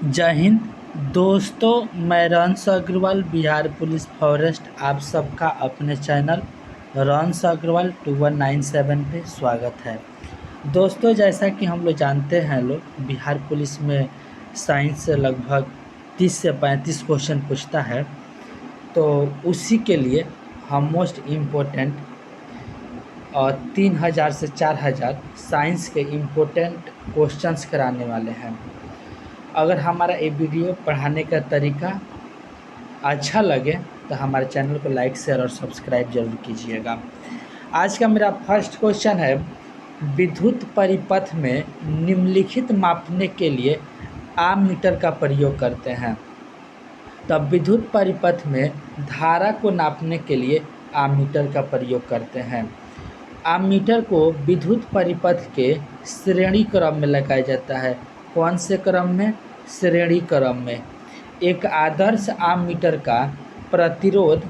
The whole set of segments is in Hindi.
जय हिंद दोस्तों, मैं रंस अग्रवाल बिहार पुलिस फॉरेस्ट आप सबका अपने चैनल रंस अग्रवाल 2197 पे स्वागत है। दोस्तों, जैसा कि हम लोग जानते हैं, लोग बिहार पुलिस में साइंस से लगभग 30 से 35 क्वेश्चन पूछता है। तो उसी के लिए हम मोस्ट इम्पोर्टेंट और 3000 से 4000 साइंस के इम्पोर्टेंट क्वेश्चंस कराने वाले हैं। अगर हमारा ये वीडियो पढ़ाने का तरीका अच्छा लगे तो हमारे चैनल को लाइक शेयर और सब्सक्राइब जरूर कीजिएगा। आज का मेरा फर्स्ट क्वेश्चन है, विद्युत परिपथ में निम्नलिखित मापने के लिए आममीटर का प्रयोग करते हैं। तब विद्युत परिपथ में धारा को नापने के लिए आममीटर का प्रयोग करते हैं। आममीटर को विद्युत परिपथ के श्रेणी क्रम में लगाया जाता है। कौन से क्रम में? श्रेणी क्रम में। एक आदर्श आममीटर का प्रतिरोध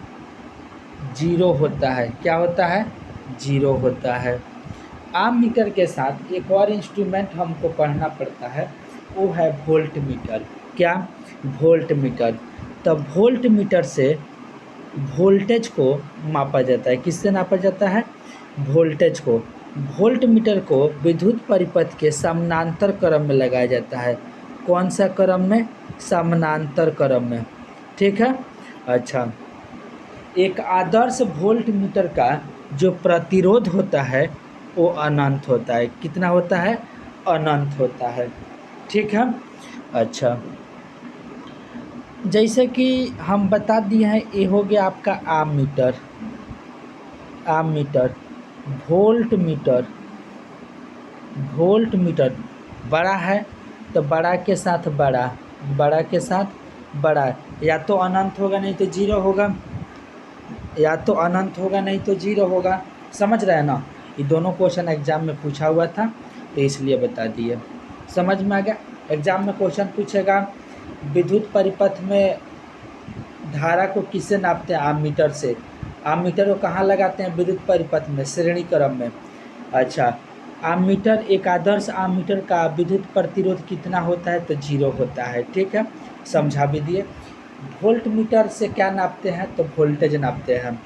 0 होता है। क्या होता है? 0 होता है। आममीटर के साथ एक और इंस्ट्रूमेंट हमको पढ़ना पड़ता है, वो है वोल्ट मीटर। क्या? Volt meter. तब वोल्ट मीटर से वोल्टेज को मापा जाता है। किससे नापा जाता है? वोल्टेज को। वोल्ट मीटर को विद्युत परिपथ के समानांतर क्रम में लगाया जाता है। कौन सा क्रम में? समानांतर क्रम में। ठीक है। अच्छा, एक आदर्श वोल्ट मीटर का जो प्रतिरोध होता है वो अनंत होता है। कितना होता है? अनंत होता है। ठीक है। अच्छा, जैसे कि हम बता दिए हैं, ये हो गया आपका ammeter. Ammeter. Voltmeter. Voltmeter बड़ा है तो बड़ा के साथ बड़ा, बड़ा के साथ बड़ा, या तो अनंत होगा नहीं तो 0 होगा, या तो अनंत होगा नहीं तो 0 होगा। समझ रहे हैं ना? ये दोनों क्वेश्चन एग्जाम में पूछा हुआ था तो इसलिए बता दिए। समझ में आ गया? एग्जाम में क्वेश्चन पूछेगा, विद्युत परिपथ में धारा को किससे नापते हैं? आममीटर से। आममीटर को कहाँ लगाते हैं? विद्युत परिपथ में, श्रेणी क्रम में। अच्छा, आममीटर, एक आदर्श आममीटर का विद्युत प्रतिरोध कितना होता है? तो 0 होता है। ठीक है, समझा भी दिए। वोल्ट मीटर से क्या नापते हैं? तो वोल्टेज नापते हैं।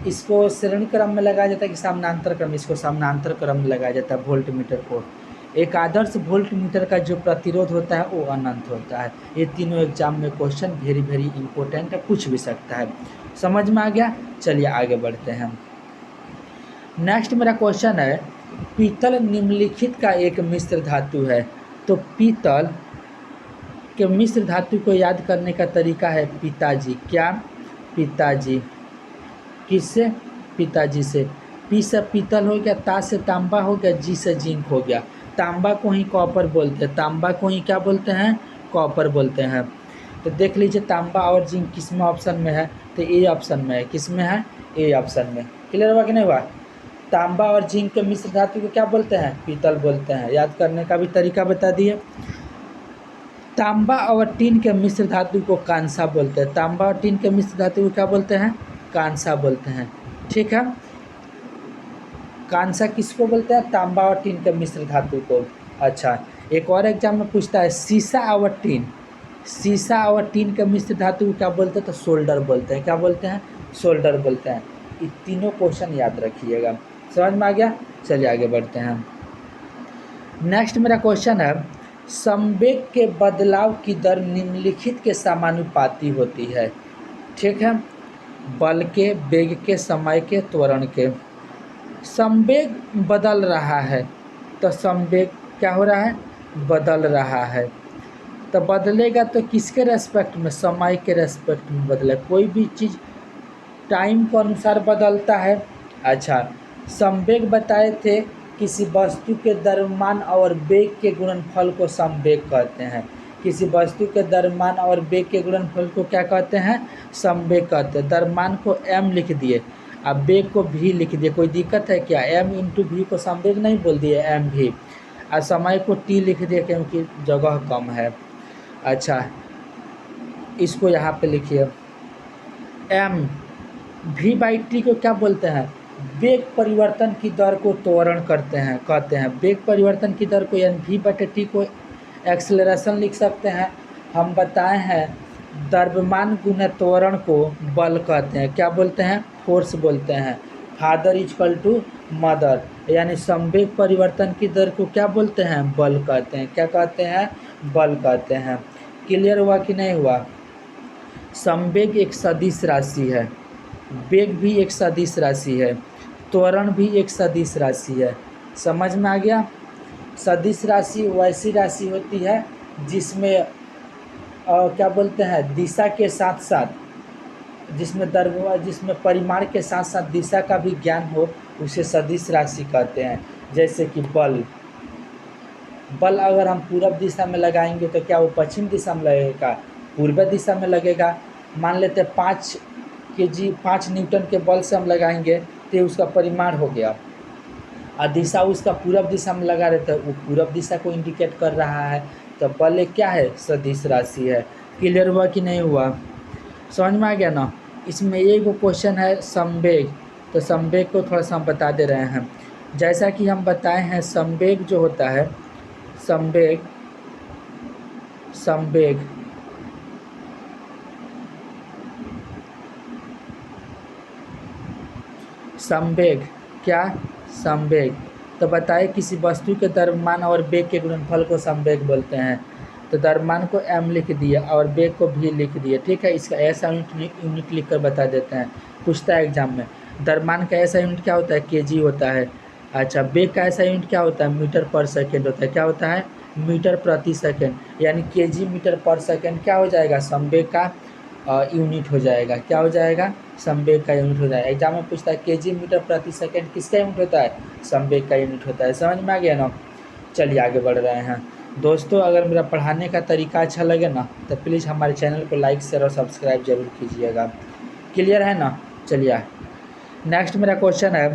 इसको श्रेणी क्रम में लगाया जाता है कि समानांतर क्रम? इसको समानांतर क्रम में लगाया जाता है वोल्ट मीटर को। एक आदर्श वोल्ट मीटर का जो प्रतिरोध होता है वो अनंत होता है। ये तीनों एग्जाम में क्वेश्चन वेरी इंपॉर्टेंट है, पूछ भी सकता है। समझ में आ गया? चलिए आगे बढ़ते हैं। नेक्स्ट मेरा क्वेश्चन है, पीतल निम्नलिखित का एक मिश्र धातु है। तो पीतल के मिश्र धातु को याद करने का तरीका है पिताजी। क्या? पिताजी। किससे? पिताजी से। पी से पीतल हो गया, ता से तांबा हो गया, जी से जिंक हो गया। तांबा को ही कॉपर बोलते हैं। तांबा को ही क्या बोलते हैं? कॉपर बोलते हैं। तो देख लीजिए तांबा और जिंक किस में ऑप्शन में है? तो ए ऑप्शन में है। किस में है? ए ऑप्शन में। क्लियर हुआ कि नहीं हुआ? तांबा और जिंक के मिश्र धातु को क्या बोलते हैं? पीतल बोलते हैं। याद करने का भी तरीका बता दिए। तांबा और टीन के मिश्र धातु को कांसा बोलते हैं। तांबा और टीन के मिश्र धातु को क्या बोलते हैं? कांसा बोलते हैं। ठीक है। कांसा किसको बोलते हैं? तांबा और टीन के मिश्र धातु को। अच्छा, एक और एग्जाम में पूछता है, सीसा और टीन, सीसा और टीन के मिश्र धातु को क्या बोलते हैं? तो सोल्डर बोलते हैं। क्या बोलते हैं? सोल्डर बोलते हैं। ये तीनों क्वेश्चन याद रखिएगा। समझ में आ गया? चलिए आगे बढ़ते हैं। नेक्स्ट मेरा क्वेश्चन है, संवेग के बदलाव की दर निम्नलिखित के समानुपाती होती है। ठीक है। बल के, वेग के, समय के, त्वरण के। संवेग बदल रहा है तो संवेग क्या हो रहा है? बदल रहा है। तो बदलेगा तो किसके रेस्पेक्ट में? समय के रेस्पेक्ट में बदले। कोई भी चीज़ टाइम के अनुसार बदलता है। अच्छा, संवेग बताए थे, किसी वस्तु के द्रव्यमान और वेग के गुणनफल को संवेग कहते हैं। किसी वस्तु के द्रव्यमान और वेग के गुणनफल को क्या कहते हैं? संवेग कहते हैं। द्रव्यमान को m लिख दिए, अब वेग को v लिख दिए। कोई दिक्कत है क्या? m इंटू वी को संवेग नहीं बोल दिए? एम भी। और समय को t लिख दिए क्योंकि जगह कम है। अच्छा, इसको यहाँ पे लिखिए, m v बाई टी को क्या बोलते हैं? वेग परिवर्तन की दर को त्वरण करते हैं, कहते हैं। वेग परिवर्तन की दर को यानी v बटे टी को एक्सेलरेशन लिख सकते हैं, हम बताए हैं द्रव्यमान गुना त्वरण को बल कहते हैं। क्या बोलते हैं? फोर्स बोलते हैं। फादर इक्वल टू मदर, यानी संवेग परिवर्तन की दर को क्या बोलते हैं? बल कहते हैं। क्या कहते हैं? बल कहते हैं। क्लियर हुआ कि नहीं हुआ? संवेग एक सदिश राशि है, वेग भी एक सदिश राशि है, त्वरण भी एक सदिश राशि है। समझ में आ गया? सदिश राशि वैसी राशि होती है जिसमें क्या बोलते हैं, दिशा के साथ साथ, जिसमें परिमाण के साथ साथ दिशा का भी ज्ञान हो, उसे सदिश राशि कहते हैं। जैसे कि बल अगर हम पूर्व दिशा में लगाएंगे तो क्या वो पश्चिम दिशा में लगेगा? पूर्व दिशा में लगेगा। मान लेते हैं 5 न्यूटन के बल से हम लगाएंगे तो उसका परिमाण हो गया, और दिशा उसका पूर्व दिशा में लगा रहता है, वो पूर्व दिशा को इंडिकेट कर रहा है। तो बल एक क्या है? सदिश राशि है। क्लियर हुआ कि नहीं हुआ? समझ में आ गया ना? इसमें एक क्वेश्चन है संवेग, तो संवेग को थोड़ा सा हम बता दे रहे हैं। जैसा कि हम बताए हैं, संवेग जो होता है, संवेग क्या? संवेग। तो बताए किसी वस्तु के द्रव्यमान और वेग के गुणनफल को संवेग बोलते हैं। तो द्रव्यमान को m लिख दिए और वेग को v लिख दिए। ठीक है, इसका ऐसा यूनिट लिख कर बता देते हैं, पूछता है एग्जाम में। द्रव्यमान का ऐसा यूनिट क्या होता है? kg होता है। अच्छा, वेग का ऐसा यूनिट क्या होता है? मीटर पर सेकेंड होता है। क्या होता है? मीटर प्रति सेकेंड, यानी kg मीटर पर सेकेंड क्या हो जाएगा? संवेग का यूनिट हो जाएगा। क्या हो जाएगा? संवेग का यूनिट हो जाएगा। एग्जाम में पूछता है केजी मीटर प्रति सेकंड किसका यूनिट होता है? संवेग का यूनिट होता है। समझ में आ गया ना? चलिए आगे बढ़ रहे हैं। दोस्तों, अगर मेरा पढ़ाने का तरीका अच्छा लगे ना तो प्लीज़ हमारे चैनल को लाइक शेयर और सब्सक्राइब जरूर कीजिएगा। क्लियर है ना? चलिए नेक्स्ट मेरा क्वेश्चन है,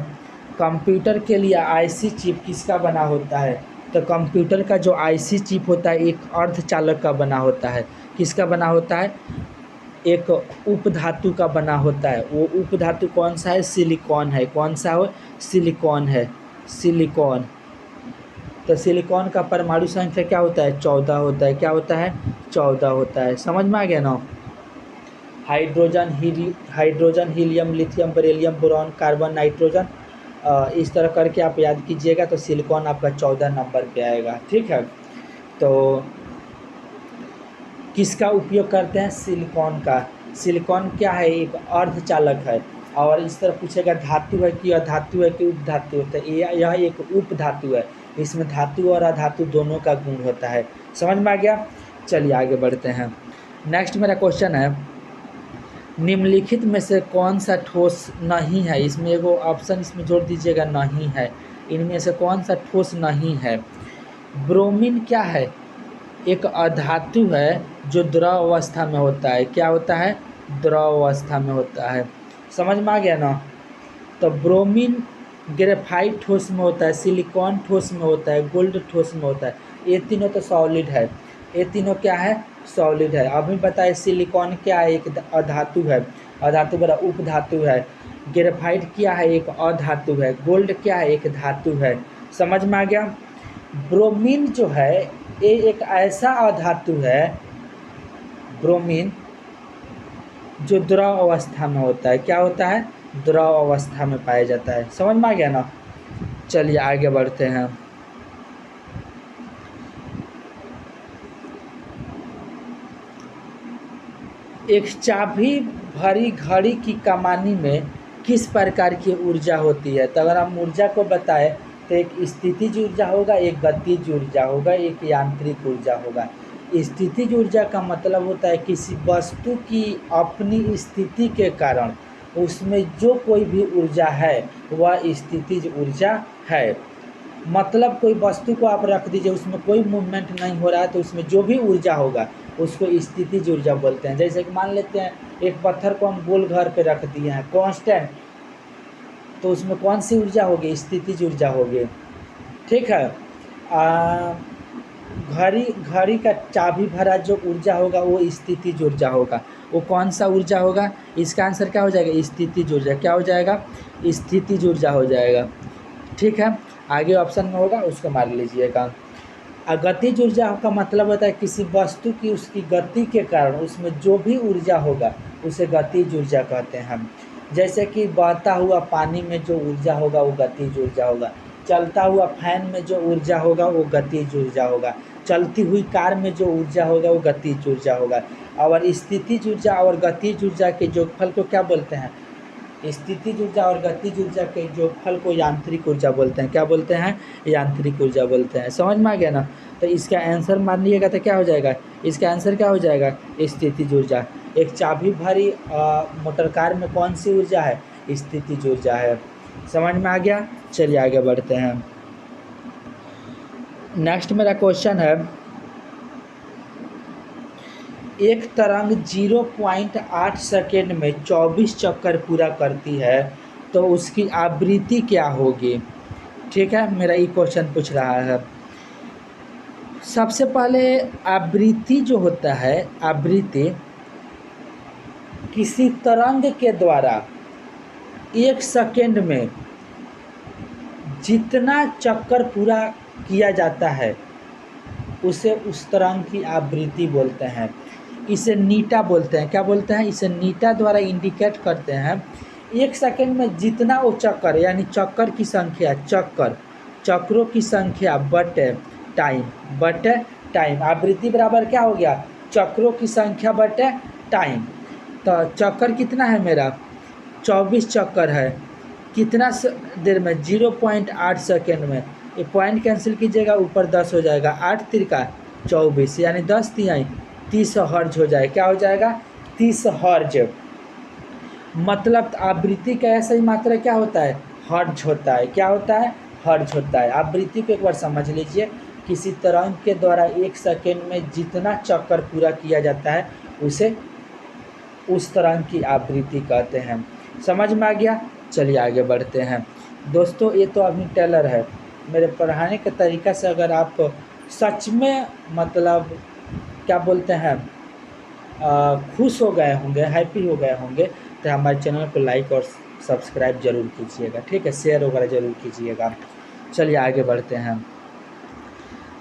कंप्यूटर के लिए आईसी चिप किसका बना होता है? तो कंप्यूटर का जो आईसी चिप होता है एक अर्धचालक का बना होता है। किसका बना होता है? एक उपधातु का बना होता है। वो उपधातु कौन सा है? सिलिकॉन है। कौन सा हो? सिलिकॉन है। सिलिकॉन। तो सिलिकॉन का परमाणु संख्या क्या होता है? 14 होता है। क्या होता है? 14 होता है। समझ में आ गया ना? Hydrogen, helium, lithium, beryllium, boron, carbon, nitrogen, इस तरह करके आप याद कीजिएगा तो सिलिकॉन आपका 14 नंबर पे आएगा। ठीक है, तो किसका उपयोग करते हैं? सिलिकॉन का। सिलिकॉन क्या है? एक अर्धचालक है। और इस तरह पूछेगा धातु है कि अधातु है कि उपधातु होता है? यह एक उपधातु है। इसमें धातु और अधातु दोनों का गुण होता है। समझ में आ गया? चलिए आगे बढ़ते हैं। नेक्स्ट मेरा क्वेश्चन है, निम्नलिखित में से कौन सा ठोस नहीं है? इसमें एगो ऑप्शन इसमें जोड़ दीजिएगा, नहीं है। इनमें से कौन सा ठोस नहीं है? ब्रोमीन क्या है? एक अधातु है जो द्रव अवस्था में होता है। क्या होता है? द्रव अवस्था में होता है। समझ में आ गया ना? तो ब्रोमीन ग्रेफाइट ठोस में होता है, सिलिकॉन ठोस में होता है, गोल्ड ठोस में होता है। ये तीनों तो सॉलिड है। ये तीनों क्या है? सॉलिड है। अभी बताए सिलिकॉन क्या है? एक अधातु है। अधातु बड़ा उपधातु है। ग्रेफाइट क्या है? एक अधातु है। गोल्ड क्या है? एक धातु है। समझ में आ गया? ब्रोमीन जो है ये एक ऐसा अधातु है, ब्रोमीन, जो द्रव अवस्था में होता है। क्या होता है? द्रव अवस्था में पाया जाता है। समझ में आ गया ना? चलिए आगे बढ़ते हैं। एक चाबी भरी घड़ी की कमानी में किस प्रकार की ऊर्जा होती है? तो अगर हम ऊर्जा को बताएं तो एक स्थितिज ऊर्जा होगा, एक गतिज ऊर्जा होगा, एक यांत्रिक ऊर्जा होगा। स्थितिज ऊर्जा का मतलब होता है किसी वस्तु की अपनी स्थिति के कारण उसमें जो कोई भी ऊर्जा है वह स्थितिज ऊर्जा है। मतलब कोई वस्तु को आप रख दीजिए, उसमें कोई मूवमेंट नहीं हो रहा है, तो उसमें जो भी ऊर्जा होगा उसको स्थितिज ऊर्जा बोलते हैं। जैसे कि मान लेते हैं एक पत्थर को हम गोल घर पे रख दिए हैं कांस्टेंट, तो उसमें कौन सी ऊर्जा होगी? स्थितिज ऊर्जा होगी। ठीक है। घड़ी का चाबी भरा जो ऊर्जा होगा वो स्थितिज ऊर्जा होगा। वो कौन सा ऊर्जा होगा? इसका आंसर क्या हो जाएगा? स्थितिज ऊर्जा। क्या हो जाएगा? स्थितिज ऊर्जा हो जाएगा। ठीक है, आगे ऑप्शन में होगा उसको मार लीजिएगा। गतिज ऊर्जा का मतलब होता है किसी वस्तु की उसकी गति के कारण उसमें जो भी ऊर्जा होगा उसे गतिज ऊर्जा कहते हैं हम। जैसे कि बहता हुआ पानी में जो ऊर्जा होगा वो गतिज ऊर्जा होगा, चलता हुआ फैन में जो ऊर्जा होगा वो गतिज ऊर्जा होगा, चलती हुई कार में जो ऊर्जा होगा वो गतिज ऊर्जा होगा। और स्थितिज ऊर्जा और गतिज ऊर्जा के योगफल को क्या बोलते हैं? स्थितिज ऊर्जा और गतिज ऊर्जा के योगफल को यांत्रिक ऊर्जा बोलते हैं। क्या बोलते हैं? यांत्रिक ऊर्जा बोलते हैं। समझ में आ गया ना? तो इसका आंसर मान लीजिएगा तो क्या हो जाएगा? इसका आंसर क्या हो जाएगा? स्थितिज ऊर्जा। एक चाबी भरी मोटर कार में कौन सी ऊर्जा है? स्थितिज ऊर्जा है। समझ में आ गया? चलिए आगे बढ़ते हैं। नेक्स्ट मेरा क्वेश्चन है, एक तरंग 0.8 सेकेंड में 24 चक्कर पूरा करती है तो उसकी आवृत्ति क्या होगी? ठीक है, मेरा ये क्वेश्चन पूछ रहा है। सबसे पहले आवृत्ति जो होता है, आवृत्ति किसी तरंग के द्वारा 1 सेकेंड में जितना चक्कर पूरा किया जाता है उसे उस तरंग की आवृत्ति बोलते हैं। इसे नीटा बोलते हैं। क्या बोलते हैं? इसे नीटा द्वारा इंडिकेट करते हैं। 1 सेकेंड में जितना वो चक्कर, यानी चक्कर की संख्या, चक्रों की संख्या बटे टाइम। आवृत्ति बराबर क्या हो गया? चक्रों की संख्या बटे टाइम। तो चक्कर कितना है मेरा? 24 चक्कर है। कितना देर में? 0.8 सेकेंड में। ये पॉइंट कैंसिल कीजिएगा, ऊपर 10 हो जाएगा, 8 तिरका 24, यानी 10 तिहाई 30 हर्ज हो जाए। क्या हो जाएगा? 30 हर्ज। मतलब आवृत्ति का ऐसा ही मात्रा क्या होता है? हर्ज होता है। क्या होता है? हर्ज होता है। आवृत्ति को एक बार समझ लीजिए, किसी तरंग के द्वारा 1 सेकेंड में जितना चक्कर पूरा किया जाता है उसे उस तरंग की आवृत्ति कहते हैं। समझ में आ गया? चलिए आगे बढ़ते हैं। दोस्तों ये तो अभी टेलर है। मेरे पढ़ाने के तरीक़ा से अगर आप सच में मतलब क्या बोलते हैं खुश हो गए होंगे, हैप्पी हो गए होंगे, तो हमारे चैनल को लाइक और सब्सक्राइब जरूर कीजिएगा। ठीक है, शेयर वगैरह जरूर कीजिएगा। चलिए आगे बढ़ते हैं।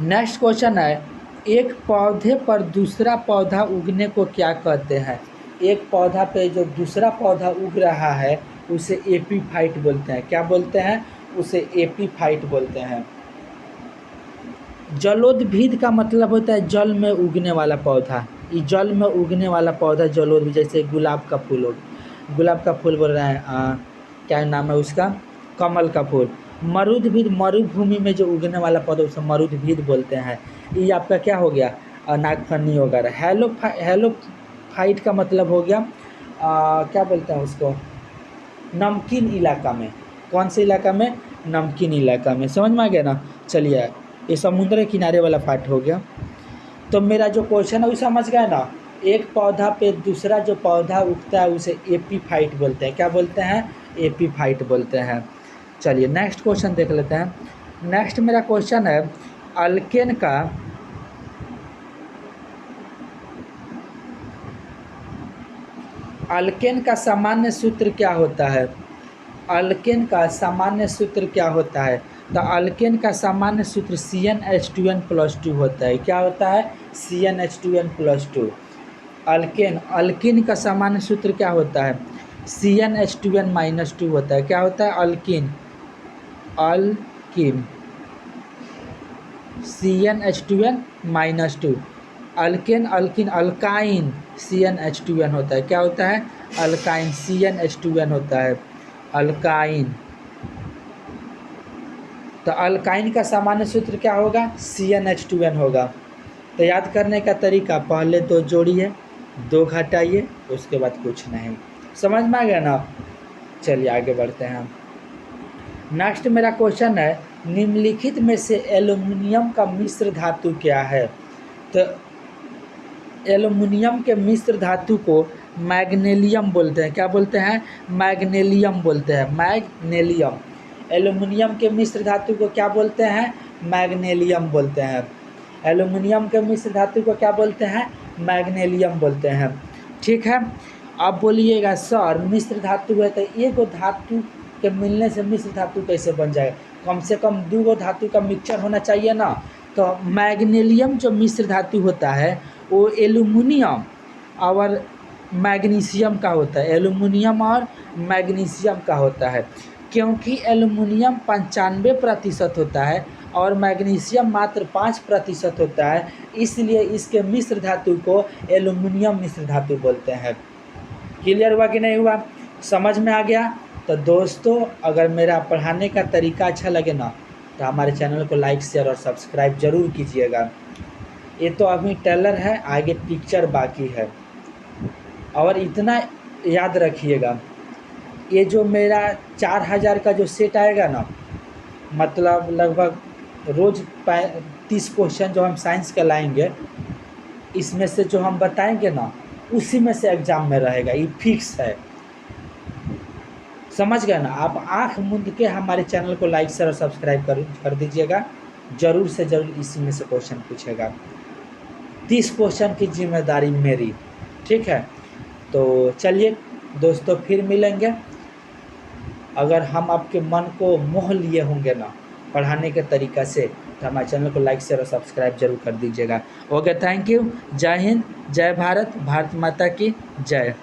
नेक्स्ट क्वेश्चन है, एक पौधे पर दूसरा पौधा उगने को क्या कहते हैं? एक पौधा पे जो दूसरा पौधा उग रहा है उसे एपीफाइट बोलते हैं। क्या बोलते हैं? उसे एपीफाइट बोलते हैं। जलोद्भिद का मतलब होता है जल में उगने वाला पौधा। ये जल में उगने वाला पौधा जलोद्भिद, जैसे गुलाब का फूल हो, गुलाब का फूल बोल रहे हैं, क्या नाम है उसका? कमल का फूल। मरुद्भिद, मरुभूमि में जो उगने वाला पौधा उसे मरुद्भिद बोलते हैं। ये आपका क्या हो गया? नागफनी वगैरह। हेलोफाइट का मतलब हो गया क्या बोलते हैं उसको? नमकीन इलाका में। कौन से इलाका में? नमकीन इलाका में। समझ में आ गया ना? चलिए, ये समुद्र किनारे वाला पार्ट हो गया। तो मेरा जो क्वेश्चन है वो समझ गया ना? एक पौधा पे दूसरा जो पौधा उगता है उसे एपीफाइट बोलते हैं। क्या बोलते हैं? एपीफाइट बोलते हैं। चलिए नेक्स्ट क्वेश्चन देख लेते हैं। नेक्स्ट मेरा क्वेश्चन है, अल्केन का सामान्य सूत्र क्या होता है? अल्केन का सामान्य सूत्र क्या होता है? तो अल्केन का सामान्य सूत्र CnH2n+2 होता है। क्या होता है? CnH2n+2। अल्किन का सामान्य सूत्र क्या होता है? CnH2n-2 होता है। क्या होता है? Alkene CnH2n-2। अल्काइन CnH2n होता है। क्या होता है? अल्काइन CnH2n होता है। अल्काइन। तो अल्काइन का सामान्य सूत्र क्या होगा? CnH2n होगा। तो याद करने का तरीका, पहले 2 जोड़िए, 2 घटाइए, उसके बाद कुछ नहीं। समझ में आ गया ना? चलिए आगे बढ़ते हैं। नेक्स्ट मेरा क्वेश्चन है, निम्नलिखित में से एल्युमिनियम का मिश्र धातु क्या है? तो एल्युमिनियम के मिश्र धातु को मैग्नीशियम बोलते हैं। क्या बोलते हैं? मैग्नीशियम बोलते हैं। मैग्नीशियम। एल्युमिनियम के मिश्र धातु को क्या बोलते हैं? मैग्नीशियम बोलते हैं। एल्युमिनियम के मिश्र धातु को क्या बोलते हैं? मैग्नीशियम बोलते हैं। ठीक है, अब बोलिएगा सर मिश्र धातु है तो एक धातु के मिलने से मिश्र धातु कैसे बन जाएगा? कम से कम 2 धातु का मिक्सचर होना चाहिए ना, तो मैग्नीशियम जो मिश्र धातु होता है वो एल्युमिनियम और मैग्नीशियम का होता है, एल्युमिनियम और मैग्नीशियम का होता है। क्योंकि एल्युमिनियम 95% होता है और मैग्नीशियम मात्र 5% होता है, इसलिए इसके मिश्र धातु को एल्युमिनियम मिश्र धातु बोलते हैं। क्लियर हुआ कि नहीं हुआ, समझ में आ गया? तो दोस्तों अगर मेरा पढ़ाने का तरीका अच्छा लगे ना तो हमारे चैनल को लाइक शेयर और सब्सक्राइब ज़रूर कीजिएगा। ये तो अभी ट्रेलर है, आगे पिक्चर बाकी है। और इतना याद रखिएगा, ये जो मेरा 4000 का जो सेट आएगा ना, मतलब लगभग रोज़ 30 क्वेश्चन जो हम साइंस का लाएंगे, इसमें से जो हम बताएंगे ना उसी में से एग्ज़ाम में रहेगा, ये फिक्स है। समझ गए ना? आप आँख मूंद के हमारे चैनल को लाइक शेयर और सब्सक्राइब कर दीजिएगा। ज़रूर से ज़रूर इसी में से क्वेश्चन पूछेगा। 30 क्वेश्चन की जिम्मेदारी मेरी, ठीक है? तो चलिए दोस्तों फिर मिलेंगे। अगर हम आपके मन को मोह लिए होंगे ना पढ़ाने के तरीक़ा से तो हमारे चैनल को लाइक शेयर और सब्सक्राइब जरूर कर दीजिएगा। Okay, thank you. जय हिंद, जय भारत, भारत माता की जय।